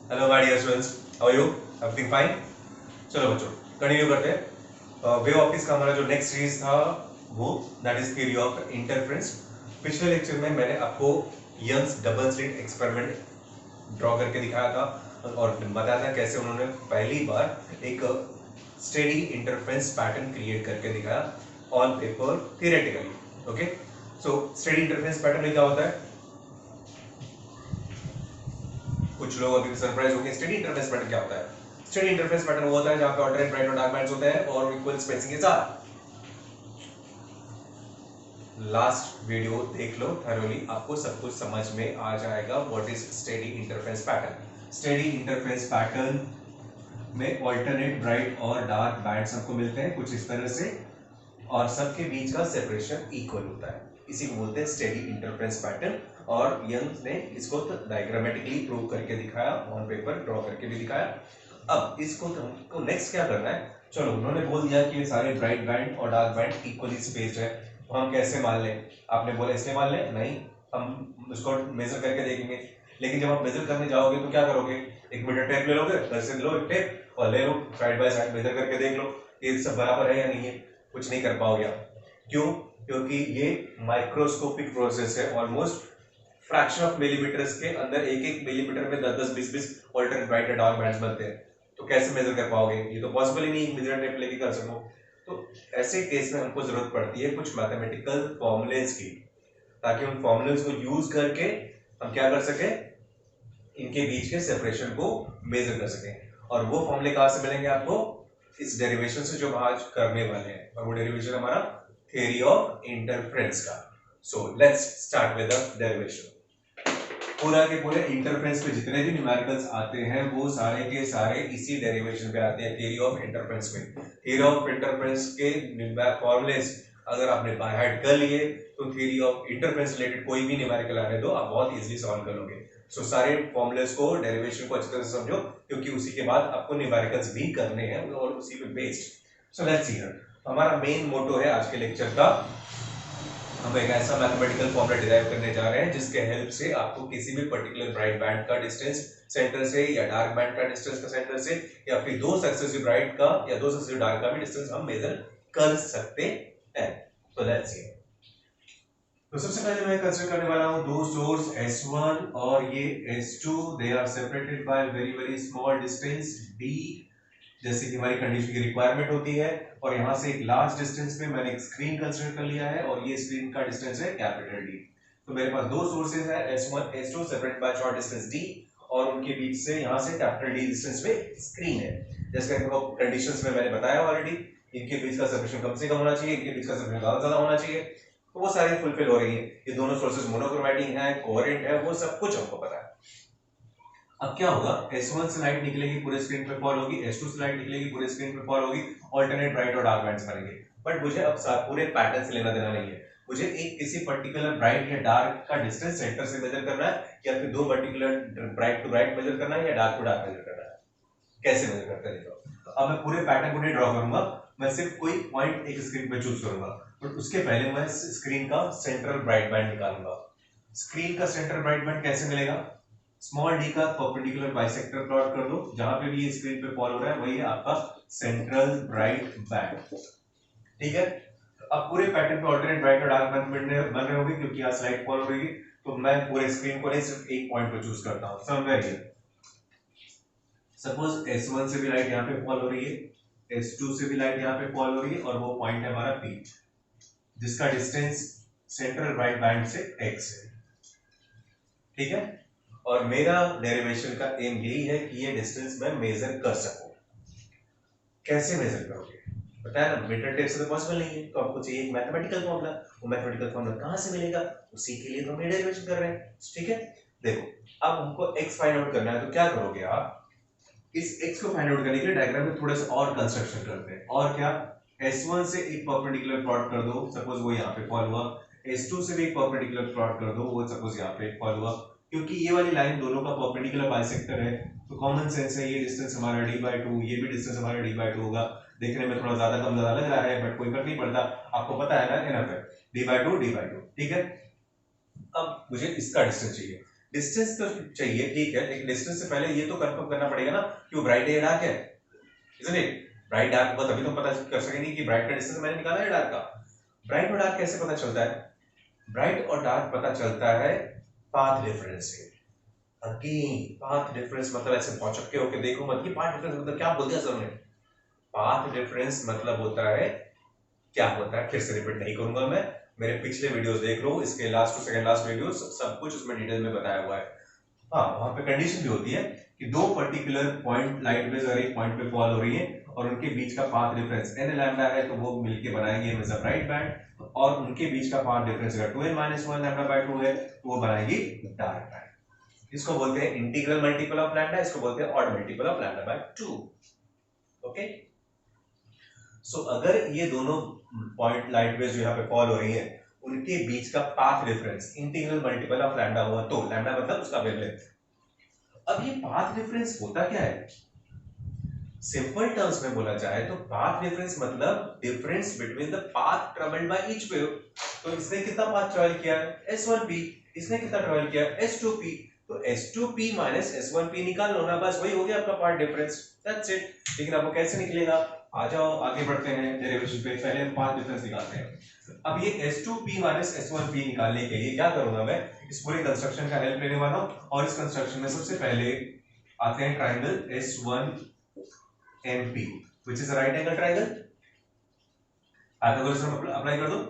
Hello my dear students, how are you? Everything fine? चलो बच्चों, continue करते हैं। वेव ऑप्टिक्स का हमारा जो नेक्स्ट सीरीज था वो that is theory of interference. पिछले लेक्चर में मैंने आपको Young's double slit experiment draw करके दिखाया था और बताया था कैसे उन्होंने पहली बार एक स्टेडी इंटरफेरेंस पैटर्न क्रिएट करके दिखाया on paper theoretically. Okay, so steady interference pattern में क्या होता है? कुछ लोग अभी सरप्राइज होंगे। स्टेडी इंटरफेस पैटर्न क्या होता है? स्टेडी इंटरफेस पैटर्न वो होता है जहां पे ऑल्टरनेट ब्राइट और डार्क बैंड्स होते हैं और इक्वल स्पेसिंग के साथ। लास्ट वीडियो देख लो थरोली, आपको सब कुछ समझ में आ जाएगा what is steady interference pattern. Steady interference pattern में ऑल्टरनेट ब्राइट और डार्क बैंड्स हमको मिलते हैं कुछ इस तरह से और सबके बीच का सेपरेशन इक्वल होता है। इसी को बोलते हैं स्टेडी इंटरफेरेंस पैटर्न और यंग ने इसको डायग्रामेटिकली प्रूव करके दिखाया, ऑन पेपर ड्रॉ करके भी दिखाया। अब इसको हमको नेक्स्ट क्या करना है? चलो, उन्होंने बोल दिया कि ये सारे ब्राइट बैंड और डार्क बैंड इक्वली स्पेस्ड है, तो हम कैसे मान लें? आपने बोला इसलिए मान लें? नहीं, हम उसको मेजर करके देखेंगे। लेकिन जब आप मेजर करने जाओगे तो क्या करोगे? एक मीटर टेप ले लोगे, घर से लो एक टेप और ले लो, साइड बाय साइड मेजर करके देख लो ये सब बराबर है या नहीं है। कुछ नहीं कर पाओगे आप। क्यों? क्योंकि ये माइक्रोस्कोपिक प्रोसेस है। ऑलमोस्ट फ्रैक्शन ऑफ मिलीमीटर्स के अंदर एक एक मिलीमीटर में 10 10 20 20 ऑल्टरनेट ब्राइट और डार्क बैंड्स बनते हैं। तो कैसे मेजर कर पाओगे? ये तो पॉसिबल ही नहीं मेजर टेप लेके कर सको। तो ऐसे केस में हमको जरूरत पड़ती है कुछ मैथमेटिकल फॉर्मूलेज की, ताकि उन फॉर्मूलेज को यूज करके हम क्या कर सके, इनके बीच के सेपरेशन को मेजर कर सकें। और वो फॉर्मूले कहां से मिलेंगे आपको? इस डेरिवेशन से जो हम आज करने वाले हैं, और वो डेरिवेशन हमारा थ्योरी ऑफ इंटरफेरेंस का। So let's start with the derivation. पूरा के पूरे इंटरफेरेंस पे जितने भी न्यूमेरिकल्स आते हैं वो सारे के सारे इसी डेरिवेशन पे आते हैं, थ्योरी ऑफ इंटरफेरेंस में। थ्योरी ऑफ इंटरफेरेंस के फॉर्मूलेज अगर आपने बाय हार्ट कर लिए तो थ्योरी ऑफ इंटरफेरेंस रिलेटेड कोई भी न्यूमेरिकल आने दो, आप बहुत इजीली सॉल्व कर लोगे। सो सारे फॉर्मूलेज को, डेरिवेशन को अच्छी तरह से समझो, क्योंकि उसी के बाद आपको न्यूमेरिकल्स भी करने हैं और उसी पे based. So let's see here, हमारा मेन मोटो है आज के लेक्चर का, हम एक ऐसा मैथमेटिकल फॉर्मूला डिराइव करने जा रहे हैं जिसके हेल्प से आपको किसी भी पर्टिकुलर ब्राइट बैंड का डिस्टेंस सेंटर से या डार्क बैंड का डिस्टेंस का सेंटर से या फिर दो सक्सेसिव ब्राइट का या दो सक्सेसिव डार्क का भी डिस्टेंस हम मेजर कर सकते हैं। तो लेट्स सी। तो सबसे पहले मैं कंसीडर करने वाला हूं दो सोर्स S1 और ये S2, they are separated by very very small distance d, जैसे कि हमारी कंडीशन की रिक्वायरमेंट होती है। और यहां से एक लार्ज डिस्टेंस पे मैंने एक स्क्रीन कंसीडर कर लिया है और ये स्क्रीन का डिस्टेंस है कैपिटल D। तो मेरे पास दो सोर्सेज है S1 S2 separated by short distance d और उनके बीच से यहां से कैपिटल D डिस्टेंस पे स्क्रीन है। जैसे कि कंडीशंस में मैंने बताया ऑलरेडी, इनके बीच का सेपरेशन कम से कम होना चाहिए, इनके बीच का सेपरेशन ज्यादा होना चाहिए। तो वो सारी फुलफिल हो रही है। ये दोनों सोर्सेज मोनोक्रोमैटिक है, कोहेरेंट है, वो सब कुछ हमको पता है। अब क्या होगा? S1 से लाइट निकलेगी पूरे स्क्रीन पे फॉल होगी, S2 से लाइट निकलेगी पूरे स्क्रीन पे फॉल होगी, ऑल्टरनेट ब्राइट और डार्क बैंड्स बनेंगे। बट मुझे अब पूरे पैटर्न से लेना देना नहीं है, मुझे एक किसी पर्टिकुलर ब्राइट या डार्क का डिस्टेंस सेंटर से मेजर करना है, या फिर दो particular bright to bright measure करना है या डार्क टू डार्क मेजर करना है। कैसे मेजर करते हैं देखो। अब मैं पूरे पैटर्न को नहीं ड्रॉ करूंगा, मैं सिर्फ कोई पॉइंट एक स्क्रीन पे चूज करूंगा, बट उसके पहले मैं स्क्रीन का सेंट्रल ब्राइट बैंड निकालूंगा। स्क्रीन का सेंट्रल ब्राइट बैंड कैसे मिलेगा? स्मॉल डी का परपेंडिकुलर बाइसेक्टर प्लॉट कर दो, जहां पे भी ये स्क्रीन पे फॉल हो रहा है वही है आपका सेंट्रल ब्राइट बैंड। ठीक है, अब पूरे पैटर्न पे ऑल्टरनेट ब्राइट और डार्क बैंड बन रहे होंगे क्योंकि यहाँ स्लाइड फॉल हो रही है। तो मैं पूरे स्क्रीन को नहीं, सिर्फ एक पॉइंट को चूज करता हूं, समवेयर हियर। सपोज S1 से भी लाइट यहाँ पे फॉल हो रही है, S2 से भी लाइट यहाँ पे फॉल हो रही है और वो पॉइंट है हमारा P, जिसका डिस्टेंस सेंट्रल ब्राइट बैंड से x है। ठीक है, और मेरा डेरिवेशन का एम यही है कि ये डिस्टेंस मैं मेजर कर सकूं। कैसे मेजर करोगे? बताया ना, मीटर टेप से तो पॉसिबल नहीं है, तो आपको चाहिए एक मैथमेटिकल फॉर्मूला। वो मैथमेटिकल फॉर्मूला कहां से मिलेगा? उसी के लिए तो हम ये डेरिवेशन कर रहे हैं। ठीक है, देखो, अब हमको x फाइंड आउट करना है, तो क्या करोगे आप? इस x को फाइंड आउट करने के लिए डायग्राम में थोड़ा सा और कंस्ट्रक्शन करते हैं। और क्या? S1 से एक परपेंडिकुलर प्लॉट कर दो, सपोज वो यहाँ पे फॉल हुआ। S2 से भी एक परपेंडिकुलर प्लॉट कर दो, वो सपोज यहाँ पे फॉल हुआ। क्योंकि ये वाली लाइन दोनों का परपेंडिकुलर बाइसेक्टर है, तो कॉमन सेंस है ये डिस्टेंस हमारा d/2, ये भी डिस्टेंस हमारा d/2 होगा। देखने में थोड़ा ज्यादा कम ज्यादा लग रहा है, बट कोई फर्क नहीं पड़ता, आपको पता है ना, इनफ है, d/2 d/2। ठीक है, अब मुझे इसका डिस्टेंस चाहिए। डिस्टेंस तो चाहिए, ठीक है, लेकिन डिस्टेंस से पहले ये तो कंफर्म करना पड़ेगा ना कि वो ब्राइट है या डार्क है, इसलिए ब्राइट डार्क होगा तभी तो पता कर सकेंगे कि ब्राइट का डिस्टेंस मैंने निकाला है डार्क का। ब्राइट और डार्क कैसे पता चलता है? ब्राइट और डार्क पता चलता है पाथ डिफरेंस से। अगेन पाथ डिफरेंस मतलब ऐसे भौचक्के होके देखो मत कि पाथ डिफरेंस मतलब क्या बोल दिया सर ने। पाथ डिफरेंस मतलब होता है, क्या होता है फिर से रिपीट नहीं करूंगा मैं, मेरे पिछले वीडियोस देख लो, इसके last to second last videos सब कुछ उसमें डिटेल में बताया हुआ है। हाँ, वहां पे कंडीशन भी होती है कि दो पर्टिकुलर पॉइंट लाइट वेव्स अगर एक पॉइंट पे फॉल हो रही है और उनके बीच का पाथ डिफरेंस n लैम्डा है तो वो मिलके बनाएंगे हमेशा ब्राइट बैंड, और उनके बीच का पाथ डिफरेंस अगर 2n-1 लैम्डा बाय 2 है तो वो बनाएगी डार्क बैंड। इसको बोलते हैं इंटीग्रल मल्टीपल ऑफ लैम्डा, इसको बोलते हैं odd multiple of lambda by 2। Okay, so अगर ये दोनों पॉइंट लाइट वेव्स जो यहाँ पे फॉल हो रही है उनके बीच का path difference integral multiple of lambda हुआ तो लैम्डा मतलब उसका वेवलेंथ। अब ये पाथ डिफरेंस होता क्या है? सिंपल टर्म्स में बोला जाए तो पाथ डिफरेंस मतलब difference between the path travelled by each wave. तो इसने कितना पाथ ट्रेवल किया है? S1p। इसने कितना ट्रेवल किया है? S2p। तो S2p माइनस S1p निकाल लो ना, बस वही हो गया आपका पाथ डिफरेंस, दैट्स इट। लेकिन आपको कैसे निकलेगा? आ जाओ आगे बढ़ते हैं डेरिवेशन पे, पहले हम पाथ डिफरेंस निकालते हैं। अब ये S2p माइनस S1p निकालने के लिए क्या करूंगा मैं, इस पूरे कंस्ट्रक्शन का हेल्प लेने वाला हूं, और इस कंस्ट्रक्शन में सबसे पहले आते हैं triangle S1MP which is a right angle triangle। Pythagoras theorem apply कर दो,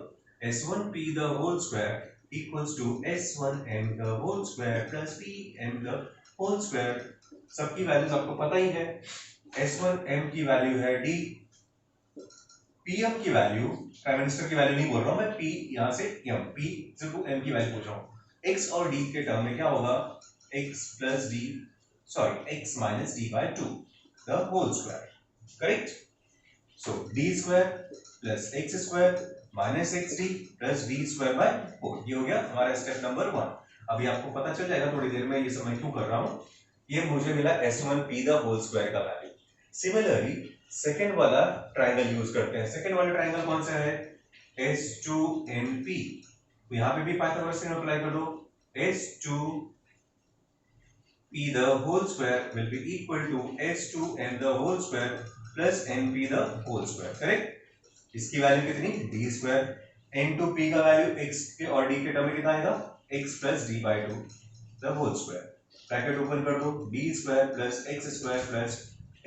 S1p the whole square equals to S1m the whole square plus pm the whole square। सबकी वैल्यूज आपको पता ही है, S1m की वैल्यू है d, pm की value, prime minister की वैल्यू नहीं बोल रहा हूं मैं, p यहां से m, p से टू m की वैल्यू पूछ रहा हूं। x और d के टर्म में क्या होगा? x plus d, sorry x minus d by 2 the whole square, correct? So d square plus x square minus xd plus d square by 4, ये हो गया हमारा स्टेप नंबर 1। अभी आपको पता चल जाएगा थोड़ी देर में ये सब मैं क्यों कर रहा हूं। ये मुझे मिला S1p द होल स्क्वायर का वैल्यू। सिमिलरली सेकंड वाला ट्रायंगल यूज करते हैं। सेकंड वाला ट्रायंगल कौन सा है? S2np। तो यहां पे भी पाइथागोरस थ्योरम अप्लाई कर दो, S2p the whole square will be equal to S2n the whole square plus np the whole square, correct? इसकी वैल्यू कितनी? d square, n2p का वैल्यू x के और d के टर्म में कितना आएगा? x plus d by 2 the whole square, bracket open कर दो, d square plus x square plus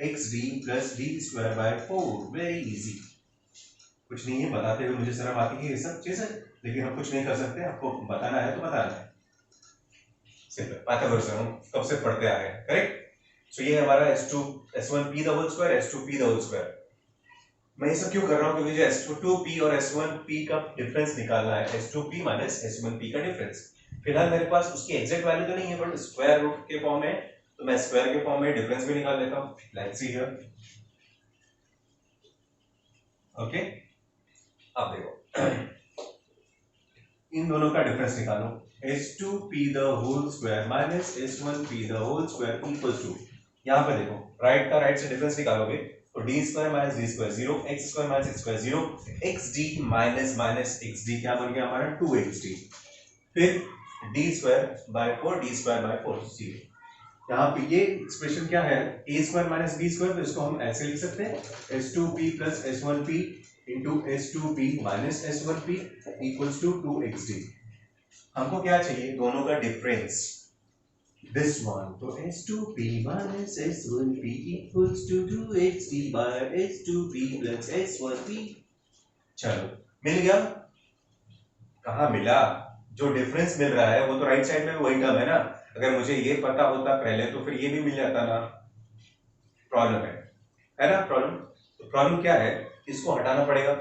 xd plus d square by 4, very easy. कुछ नहीं है, बताते हुए मुझे शर्म आती है ये सब चीजें, लेकिन हम कुछ नहीं कर सकते, आपको बताना है तो बताना है। सिंपल पाइथागोरस थ्योरम कब से पढ़ते आ रहे हैं, करेक्ट? सो ये हमारा S1p the whole square, S2p the whole square. मैं ये सब क्यों कर रहा हूं? क्योंकि जो S2p और S1p का डिफरेंस निकालना है, S2p माइनस S1p का डिफरेंस। फिलहाल मेरे पास उसकी एग्जैक्ट वैल्यू तो नहीं है, बट स्क्वायर रूट के फॉर्म में, तो मैं स्क्वायर के फॉर्म में डिफरेंस भी निकाल लेता हूं। Let's see here, okay. अब देखो इन दोनों का डिफरेंस निकालो, S2p the whole square minus S1p the whole square equals to, यहाँ पे देखो राइट का राइट से डिफरेंस निकालोगे तो d square minus d square 0, x square minus x square 0, xd minus minus xd क्या बन गया हमारा? 2xd, फिर d square by 4, d square by 4 0। यहाँ पे ये एक्सप्रेशन क्या है? a square minus b square, तो इसको हम ऐसे लिख सकते हैं S2p plus S1p into S2p minus S1p equals to 2xd। हमको क्या चाहिए? दोनों का डिफरेंस, दिस वन। तो S2p minus S1p equals to 2xd by S2p plus S1p। चलो मिल गया। कहाँ मिला? जो डिफरेंस मिल रहा है वो तो राइट साइड में भी वही टर्म है ना। अगर मुझे ये पता होता पहले तो फिर ये भी मिल जाता ना। प्रॉब्लम है ना प्रॉब्लम? तो प्रॉब्लम क्या है? इसको हटाना पड़ेगा।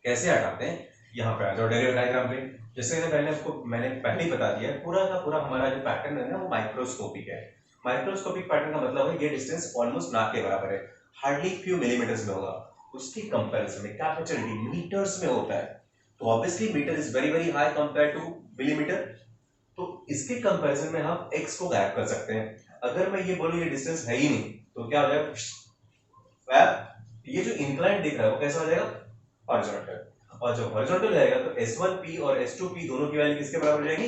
कैसे हटाते हैं? यहाँ पे आ जाओ डेरिवेटिव डायग्राम पे। जैसे पहले आपको मैंने पहले ही बता दिया, पूरा का पूरा हमारा जो पैटर्न है ना वो माइक्रोस्कोपिक है। माइक्रोस्कोपिक पैटर्न का मतलब है ये डिस्टेंस ऑलमोस्ट नाक के बराबर है, हार्डली फ्यू मिलीमीटर्स में होगा। उसकी कंपैरिजन में कैपिटल डी मीटर्स में होता है, तो obviously metre is very very high compare to millimetre. तो इसके कंपैरिजन में हम x को गायब कर सकते हैं। अगर मैं ये बोलूं ये डिस्टेंस है ही नहीं तो क्या हो जाएगा? ये जो इंक्लाइन दिख रहा है वो कैसा हो जाएगा? हॉरिजॉन्टल। और जब हॉरिजॉन्टल जाएगा तो S1p और S2p दोनों की वैल्यू किसके बराबर हो जाएगी?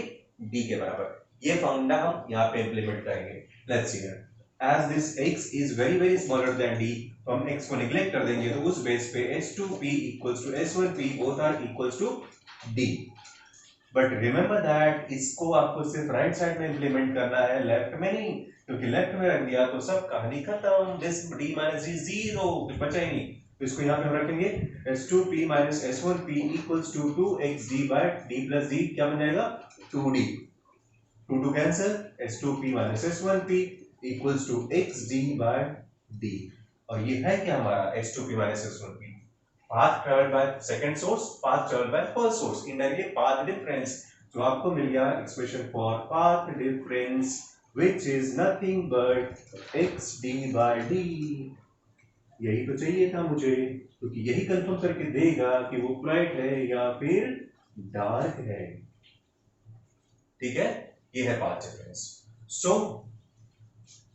d के बराबर। ये फॉर्मूला हम यहाँ पे इंप्लीमेंट करेंगे। Let's see here, as this x is very very smaller than d, तो हम x को निग्लेक्ट कर देंगे, तो उस बेस पे h2p equals to h1p both are equals to d। But remember that इसको आपको सिर्फ राइट साइड में इंप्लीमेंट करना है, लेफ्ट में नहीं, क्योंकि लेफ्ट में रख दिया तो सब कहानी खत्म, this d minus d zero, कुछ बचा ही नहीं। तो इसको यहाँ पे हम रखेंगे h2p minus h1p equals to 2xd by d plus d, क्या बन जाएगा 2d, 2 2 cancel, h2p minus h1p equals to xd by d। और ये है क्या हमारा h2p minus h1p, path travelled by second source, path travelled by first source, indirectly path difference. तो आपको मिल गया expression for path difference which is nothing but xd by d। यही तो चाहिए था मुझे, क्योंकि यही कंफर्म करके देगा कि वो ब्राइट है या फिर डार्क है। ठीक है, ये है पाथ डिफरेंस। सो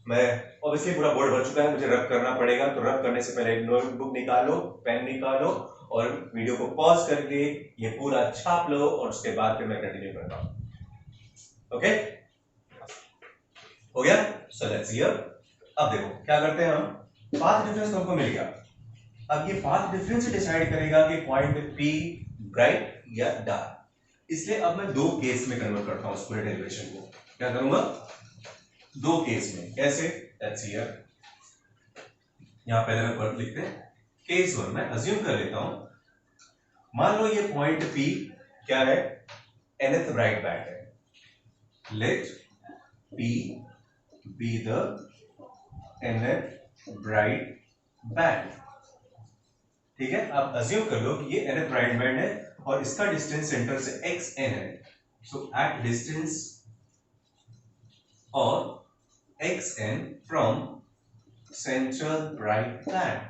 मैं ऑब्वियसली पूरा बोर्ड भर चुका है, मुझे रब करना पड़ेगा, तो रब करने से पहले नोटबुक निकालो, पेन निकालो और वीडियो को पॉज करके ये पूरा छाप लो, और उसके बाद फिर मैं कंटिन्यू करता हूं। ओके, हो गया? सो लेट्स सी, अब देखो क्या करते हैं हम, पाथ डिफरेंस तो हमको मिल गया। अब ये पाथ डिफरेंस डिसाइड करेगा कि पॉइंट P ब्राइट या डार्क। इसलिए अब मैं दो केस में कन्वर्ट करता हूं इस पूरे डेरिवेशन को। क्या करूंगा? दो केस में। कैसे? लेट्स सी हियर, यहां पहले मैं वर्ड लिखते हैं। केस 1 मैं अज्यूम कर लेता हूं, मान लो ये पॉइंट P क्या है, nth ब्राइट बैंड है। Let P be the nth bright band. ठीक है, आप अज्यूम कर लो कि ये nth ब्राइट बैंड है और इसका डिस्टेंस सेंटर से xn है। सो एट डिस्टेंस और xn from central bright band,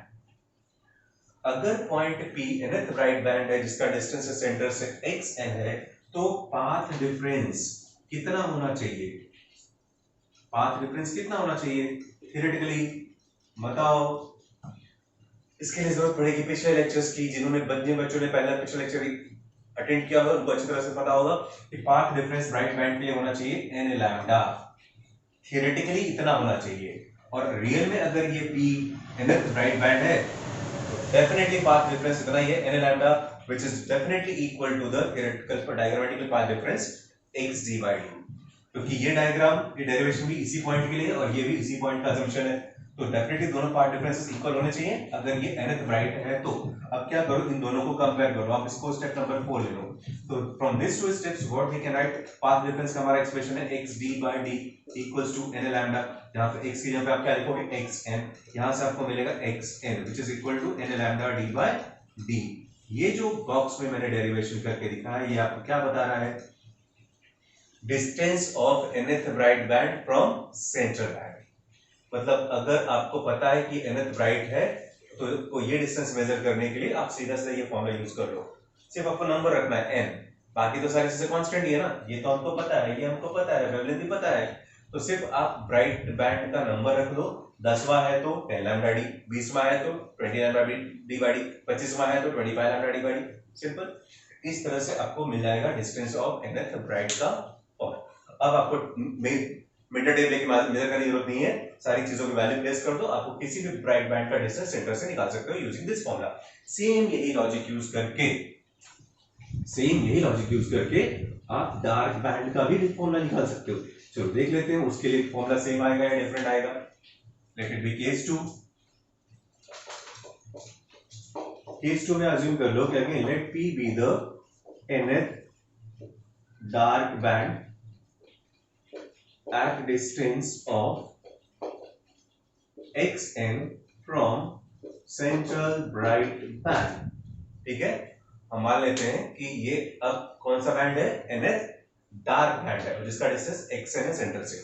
अगर point P nth bright band है जिसका डिस्टेंस सेंटर से xn है, तो पाथ डिफरेंस कितना होना चाहिए? पाथ डिफरेंस कितना होना चाहिए थियोरेटिकली? बताओ। इसके लिए जरूरत पड़ेगी पिछले लेक्चर्स की। जिन्होंने बच्चों ने पहला पिछला लेक्चर अटेंड किया होगा उनको अच्छी तरह से पता होगा कि पाथ डिफरेंस ब्राइट बैंड के लिए होना चाहिए n लैम्डा, थियोरेटिकली इतना होना चाहिए। और रियल में अगर ये P nth ब्राइट बैंड है तो डेफिनेटली पाथ डिफरेंस इतना ही है, n lambda, which is definitely equal to the theoretical diagrammatical path difference xd by d। क्योंकि ये डायग्राम, ये डेरिवेशन भी इसी पॉइंट के लिए और ये भी इसी पॉइंट का असम्पशन है, तो डेफिनेटली दोनों पार्ट डिफरेंसेस इक्वल होने चाहिए अगर ये nth ब्राइट है तो। अब क्या करो, इन दोनों को कंपेयर करो। आप इसको स्टेप नंबर 4 ले लो। तो from this two steps what we can write, path difference का हमारा एक्सप्रेशन है xd by d equals to n lambda. यहां पे x की जगह पे आप क्या लिखोगे xn, यहां से आपको मिलेगा xn which is equal to n lambda d by d। ये जो बॉक्स में मैंने डेरिवेशन करके दिखाया है ये आपको क्या बता रहा है? Distance of nth bright banned from central band. मतलब अगर आपको पता है कि nth ब्राइट है तो ये डिस्टेंस मेजर करने के लिए आप सीधा सीधा ये फॉर्मूला यूज कर लो। सिर्फ आपको नंबर रखना है n, बाकी तो सारी चीजें कांस्टेंट ही है ना। ये तो हमको पता है, ये हमको पता है, वेवलेंथ भी पता है। तो सिर्फ आप ब्राइट बैंड का नंबर रख लो। 10वां है तो 10 लैम्डा डी, 20वां है तो 20 लैम्डा डी बाई डी, 25वां है तो 25 lambda D by D. Simple. इस तरह से आपको मिल जाएगा डिस्टेंस ऑफ nth ब्राइट का। और अब आपको मीटर टेप लेके मेजर करने की जरूरत नहीं है, सारी चीजों की वैल्यू प्लेस कर दो, आपको किसी भी ब्राइट बैंड का डिस्टेंस सेंटर से निकाल सकते हो यूजिंग दिस फॉर्मूला। सेम यही लॉजिक यूज करके आप डार्क बैंड का भी फॉर्मूला निकाल सकते हो। चलो देख लेते हैं उसके लिए फॉर्मूला सेम आएगा या डिफरेंट आएगा। Let it be case 2। Case 2 में अज्यूम कर लो क्या कि let P be the nth dark band at distance of xn from central bright band। ठीक है, हम मान लेते हैं कि ये अब कौन सा बैंड है? nth डार्क बैंड है जिसका डिस्टेंस xn है सेंटर से।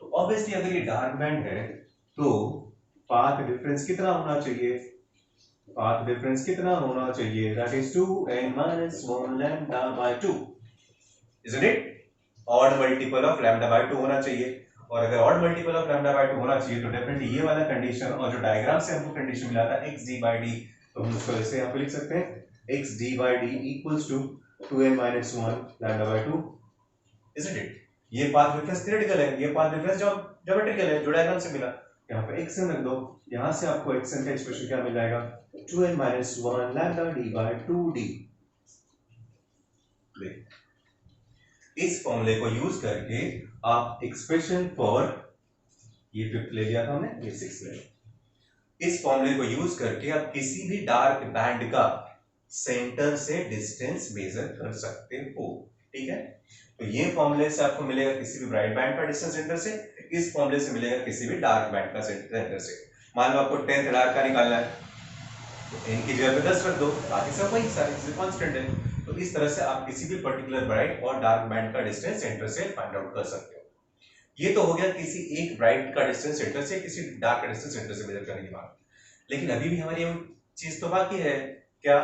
तो ऑब्वियसली अगर ये डार्क बैंड है तो पाथ डिफरेंस कितना होना चाहिए? पाथ डिफरेंस कितना होना चाहिए? That is 2n minus 1 lambda by 2, isn't it? Odd multiple of lambda by 2 होना चाहिए। और अगर odd multiple of lambda by 2 होना चाहिए तो डेफिनेटली ये वाला कंडीशन और जो डायग्राम से हमको कंडीशन मिला था xd by d, तो हम उसको ऐसे यहां पे लिख सकते हैं xd by d equals to 2n minus 1 lambda by 2, isn't it? ये पाथ डिफरेंस थ्योरेटिकल है, ये पाथ डिफरेंस ज्योमेट्रिकल है, जो डायग्राम से मिला। यहाँ पे xn रख दो, यहाँ से आपको xn का एक्सप्रेशन क्या मिल जाएगा 2n - 1 lambda d by 2d। इस फॉर्मूले को यूज करके आप एक्सप्रेशन फॉर, ये 5th ले लिया था हमने, ये 6th ले लिया। इस फॉर्मूले को यूज करके आप किसी भी डार्क बैंड का सेंटर से डिस्टेंस मेजर कर सकते हो, ठीक है। तो ये फॉर्मूले से आपको मिलेगा किसी भी ब्राइट बैंड का डिस्टेंस सेंटर से, इस फॉर्मूले से मिलेगा किसी भी डार्क बैंड का सेंटर से। मान लो आपको 10th डार्क का निकालना है, तो n की जगह पे 10 रख दो, बाकी सब वही सारे चीजें कांस्टेंट है। तो इस तरह से आप किसी भी पर्टिकुलर ब्राइट और डार्क बैंड का डिस्टेंस सेंटर से फाइंड आउट कर सकते हो। ये तो हो गया किसी एक ब्राइट का डिस्टेंस सेंटर से किसी डार्क का डिस्टेंस सेंटर से मेजर करने की बात। लेकिन अभी भी हमारी ये चीज तो बाकी है, क्या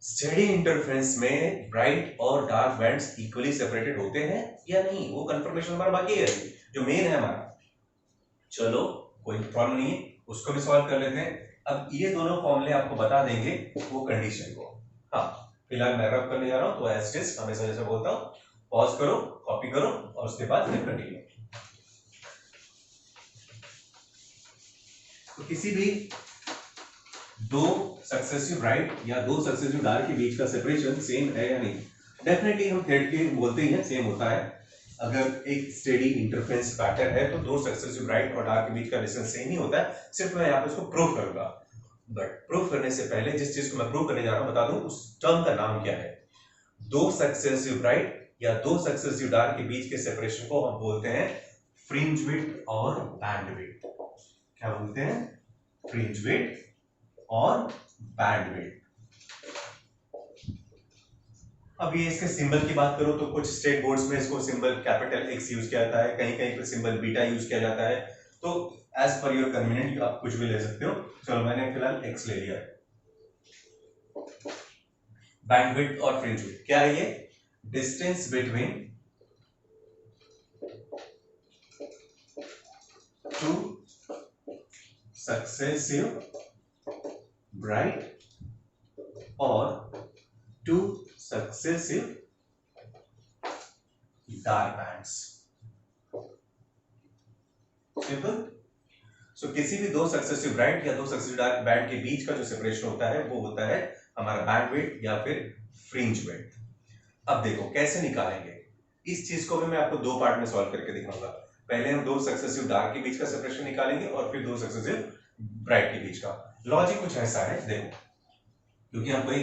स्टेडी इंटरफेरेंस में ब्राइट और डार्क बैंड्स इक्वली सेपरेटेड होते हैं या नहीं, वो कंफर्मेशन हमारा बाकी है, जो मेन है हमारा। चलो कोई प्रॉब्लम नहीं है, उसको भी सॉल्व कर लेते हैं। अब ये दोनों फॉर्मूले आपको बता देंगे वो कंडीशन को। हाँ, फिलहाल मैं रब करने जा रहा हूं, तो एज इट इज हमेशा जैसे बोलता हूं, पॉज करो, कॉपी करो और उसके बाद फिर कंटिन्यू। तो किसी भी दो सक्सेसिव ब्राइट या दो सक्सेसिव डार्क के बीच का सेपरेशन सेम है या नहीं, डेफिनेटली हम थ्योरेटिकली बोलते ही हैं सेम होता है। अगर एक स्टेडी इंटरफेरेंस पैटर्न है तो दो सक्सेसिव ब्राइट और डार्क के बीच का डिस्टेंस सेम ही होता है। सिर्फ मैं यहाँ पे इसको प्रूव करूंगा, बट प्रूव करने से पहले जिस चीज को मैं प्रूव करने जा रहा हूं बता दूं उस टर्म का नाम क्या है। दो सक्सेसिव ब्राइट या दो सक्सेसिव डार्क के बीच के सेपरेशन को हम बोलते हैं फ्रिंज विड्थ और बैंड विड्थ। क्या बोलते हैं? फ्रिंज विड्थ और बैंड विड्थ। अब ये इसके सिंबल की बात करो तो कुछ स्टेट बोर्ड्स में इसको सिंबल कैपिटल X यूज किया जाता है, कहीं कहीं पे सिंबल बीटा यूज किया जाता है। तो एज पर योर कन्वीनियंट आप कुछ भी ले सकते हो। चलो मैंने फिलहाल X ले लिया। बैंडविड्थ और फ्रिंज विड्थ क्या है? ये distance between two successive bright और two successive dark bands. Simple. So किसी भी दो सक्सेसिव ब्राइट या दो सक्सेसिव डार्क बैंड के बीच का जो सेपरेशन होता है वो होता है हमारा बैंडविड्थ या फिर फ्रिंज विड्थ। अब देखो कैसे निकालेंगे इस चीज को भी मैं आपको दो पार्ट में सॉल्व करके दिखाऊंगा। पहले हम दो सक्सेसिव डार्क के बीच का सेपरेशन निकालेंगे और फिर दो सक्सेसिव ब्राइट के बीच का। लॉजिक कुछ ऐसा है, देखो, क्योंकि हम कोई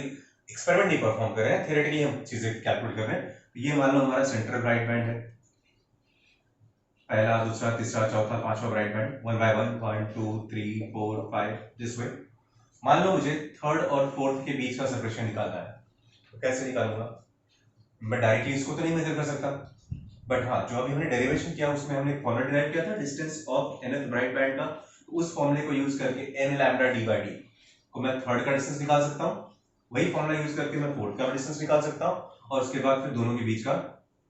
एक्सपेरिमेंट नहीं परफॉर्म कर रहे हैं, थ्योरेटिकली हम चीजें कैलकुलेट कर रहे हैं। तो ये मान लो हमारा सेंट्रल ब्राइट बैंड है, पहला, दूसरा, तीसरा, चौथा, पांचवा bright band, 1 by 1, 1 2 3 4 5 this way. मान लो मुझे थर्ड और फोर्थ के बीच का सेपरेशन निकालना है, तो कैसे निकालूंगा? मैं डायरेक्टली इसको तो नहीं मेजर कर सकता, बट हाँ, जो अभी हमने डेरिवेशन किया उसमें हमने एक फॉर्मूला डिराइव किया था distance of nth bright band का। तो उस फॉर्मूले को यूज करके n lambda d by d को मैं थर्ड का डिस्टेंस निकाल सकता हूँ। वही फॉर्मूला यूज करके मैं फोर्थ का डिस्टेंस निकाल सकता हूँ और उसके बाद फिर दोनों के बीच का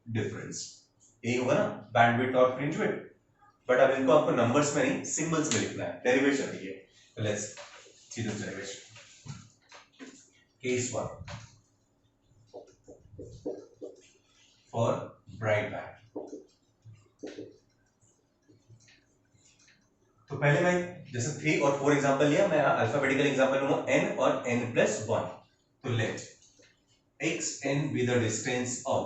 डिफरेंस। यही होगा ना बैंडविड्थ और फ्रिंज विड्थ। बट अब इनको आपको नंबर्स में नहीं सिंबल्स में लिखना है, डेरिवेशन है ये। तो let's see this derivation. Case 1 for bright band. तो पहले मैं जैसे 3 और 4 एग्जांपल लिया, मैं अल्फाबेटिकल एग्जांपल लूंगा n और n+1। तो late xn be the distance of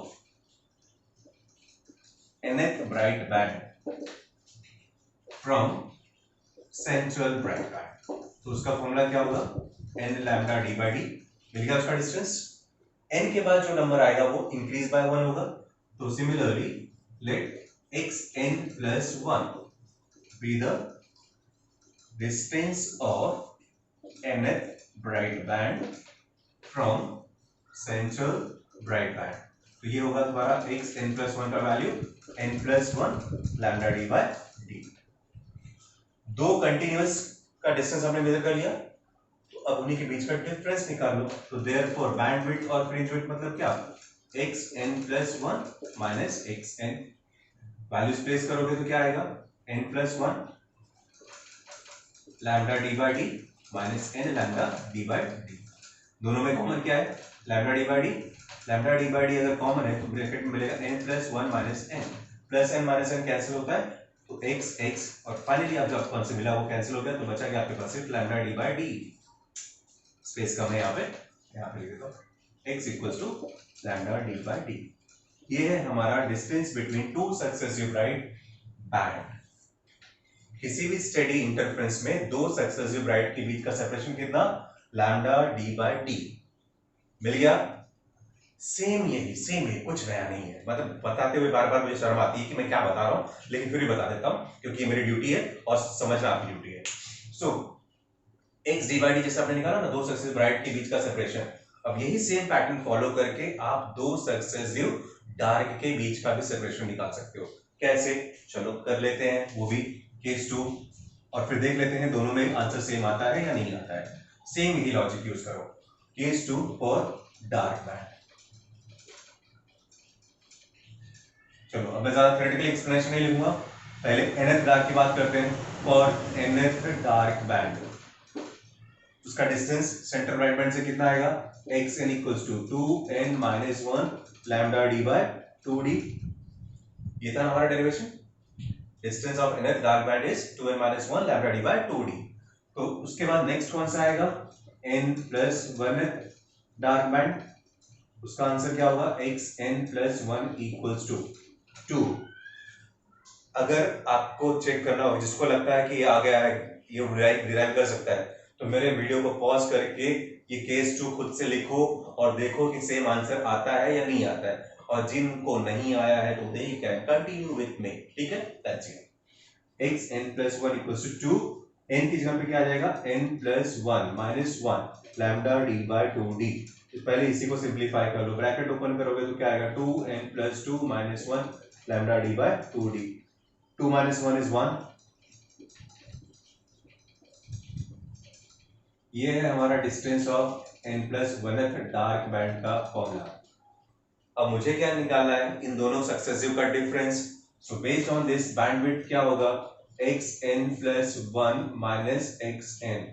nth bright band from central bright band। तो उसका फॉर्मूला क्या होगा? n lambda d by d मिल गया उसका डिस्टेंस। n के बाद जो नंबर आएगा वो इंक्रीज बाय 1 होगा। तो similarly let xn+1 be the distance of nth bright band from central bright band। तो ये होगा तुम्हारा xn+1 का value n+1 lambda d by d। दो कंटिन्यूअस का डिस्टेंस हमने मेजर कर लिया, तो अब उन्हीं के बीच का डिफरेंस निकाल लो। तो देयरफॉर बैंडविड्थ और फ्रिंज विड्थ मतलब क्या? xn+1 minus xn। Values place करोगे तो क्या आएगा? n+1 lambda d by d minus n lambda d by d। दोनों में कॉमन क्या है? Lambda d by d। Lambda D by d अगर कॉमन है तो ब्रैकेट में मिलेगा n plus one minus n, plus n minus n cancel होता है तो x x, और फाइनली आप जो आपको आंसर मिला वो कैंसिल हो गया, तो बचा गया आपके पास सिर्फ lambda D by D. Space कम है यहाँ पे लिख देता हूँ x equals to lambda D by D. ये है हमारा distance between two successive bright band. किसी भी स्टेडी इंटरफेरेंस में दो सक्सेसिव ब्राइट के बीच का सेपरेशन कितना, लैम्डा डी बाई डी। मिल गया? सेम यही कुछ नया नहीं है। मतलब बताते हुए बार बार मुझे शर्म आती है कि मैं क्या बता रहा हूं, लेकिन फिर भी बता देता हूं क्योंकि ये मेरी ड्यूटी है और समझना आपकी ड्यूटी है। सो एक्स डी बाई डी जैसे आपने निकाला ना दो सक्सेसिव ब्राइट के बीच का सेपरेशन, अब यही सेम पैटर्न फॉलो करके आप दो सक्सेसिव डार्क के बीच का भी सेपरेशन निकाल सकते हो। कैसे? चलो कर लेते हैं वो भी केस 2, और फिर देख लेते हैं दोनों में आंसर सेम आता है या नहीं आता है। सेम ही लॉजिक यूज करो। Case 2 for dark band. चलो अब मैं ज्यादा थ्योरेटिकल एक्सप्लेनेशन नहीं लिखूंगा, पहले nth डार्क की बात करते हैं। फॉर nth डार्क बैंड उसका डिस्टेंस सेंटर ब्राइट बैंड से कितना आएगा, xn equals to 2n minus 1 lambda d by 2d। ये था हमारा derivation. Distance of nth dark band is 2n minus 1 lambda d by 2d। तो उसके बाद नेक्स्ट कौन सा आएगा, n plus 1th dark band. उसका आंसर क्या होगा, xn प्लस 1 इक्वल्स टू 2। अगर आपको चेक करना हो, जिसको लगता है कि ये आ गया है, ये डिराइव कर सकता है, तो मेरे वीडियो को पॉज करके ये केस 2 खुद से लिखो और देखो कि सेम आंसर आता है या नहीं आता है, और जिनको नहीं आया है तो they can continue with me. ठीक है, that's it. xn plus 1 equals to 2, n की जगह पे क्या आ जाएगा, n plus 1 minus 1 lambda d by 2d। तो पहले इसी को सिंपलीफाई कर लो, ब्रैकेट ओपन करोगे तो क्या आएगा, 2n plus 2 minus 1 lambda d by 2d। 2 minus 1 is 1। ये है हमारा distance of n plus 1th dark band का फॉर्मूला। अब मुझे क्या निकालना है, इन दोनों सक्सेसिव का difference. So based on this bandwidth क्या होगा, xn प्लस 1 माइनस xn।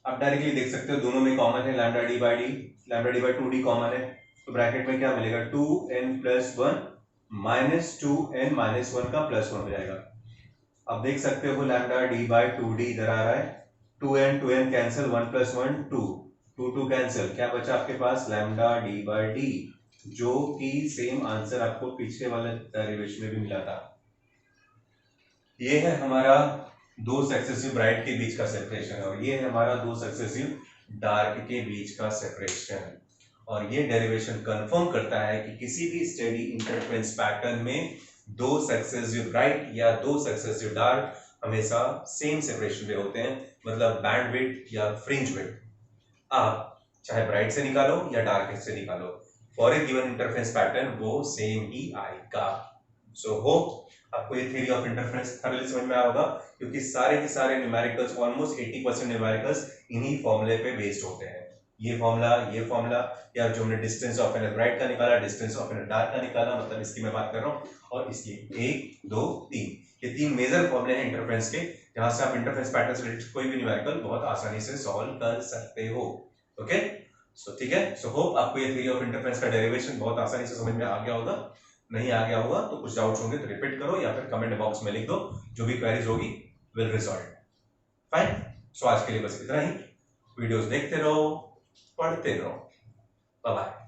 आप डायरेक्टली देख सकते हो दोनों में कॉमन है lambda D by d, lambda D by 2d common है, तो ब्रैकेट में क्या मिलेगा, 2n plus 1 minus 2n minus 1 का प्लस 1 हो जाएगा। अब देख सकते हो लैम्डा डी बाई 2d इधर आ रहा है, 2n कैंसिल, 1 प्लस 1 2, 2 कैंसिल, क्या बचा आपके पास, लैम्डा डी बाई डी, जो कि सेम आंसर आपको पिछले वाले डेरिवेशन में भी मिला था। ये है हमारा दो सक्सेसिव ब्राइट के बीच का सेपरेशन, और ये है हमारा दो सक्सेसिव डार्क के बीच का सेपरेशन। और ये डेरिवेशन कंफर्म करता है कि किसी भी स्टेडी इंटरफेरेंस पैटर्न में दो सक्सेसिव ब्राइट या दो सक्सेसिव डार्क हमेशा सेम सेपरेशन पे होते हैं, मतलब बैंडविड्थ या फ्रिंज विड्थ आप चाहे ब्राइट से निकालो या डार्क से निकालो, for a given interference pattern वो सेम ही आएगा। सो होप आपको ये थ्योरी ऑफ इंटरफेरेंस थोड़ी समझ में आया होगा, क्योंकि सारे के सारे न्यूमेरिकल्स, ऑलमोस्ट 80% न्यूमेरिकल्स इन्हीं फॉर्मूले पे बेस्ड होते हैं। ये फॉर्मूला, या जो हमने डिस्टेंस ऑफ एन ब्राइट का निकाला, डिस्टेंस ऑफ एन डार्क का निकाला, मतलब इसकी मैं बात कर रहा हूँ, और इसकी 1 2 3, ये 3 मेजर फॉर्मूले हैं इंटरफेरेंस के, जहां से आप इंटरफेरेंस पैटर्न से रिलेटेड कोई भी न्यूमेरिकल बहुत आसानी से सॉल्व कर सकते हो। ओके, सो ठीक है। सो होप आपको ये थ्योरी ऑफ इंटरफेरेंस का डेरिवेशन बहुत आसानी से समझ में आ गया होगा। नहीं आ गया होगा तो कुछ डाउट्स होंगे तो रिपीट करो या फिर कमेंट बॉक्स में लिख दो, जो भी क्वेरीज होगी विल रिजॉल्व। फाइन, सो आज के लिए बस इतना ही। वीडियोस देखते रहो, पढ़ते रहो। Bye bye.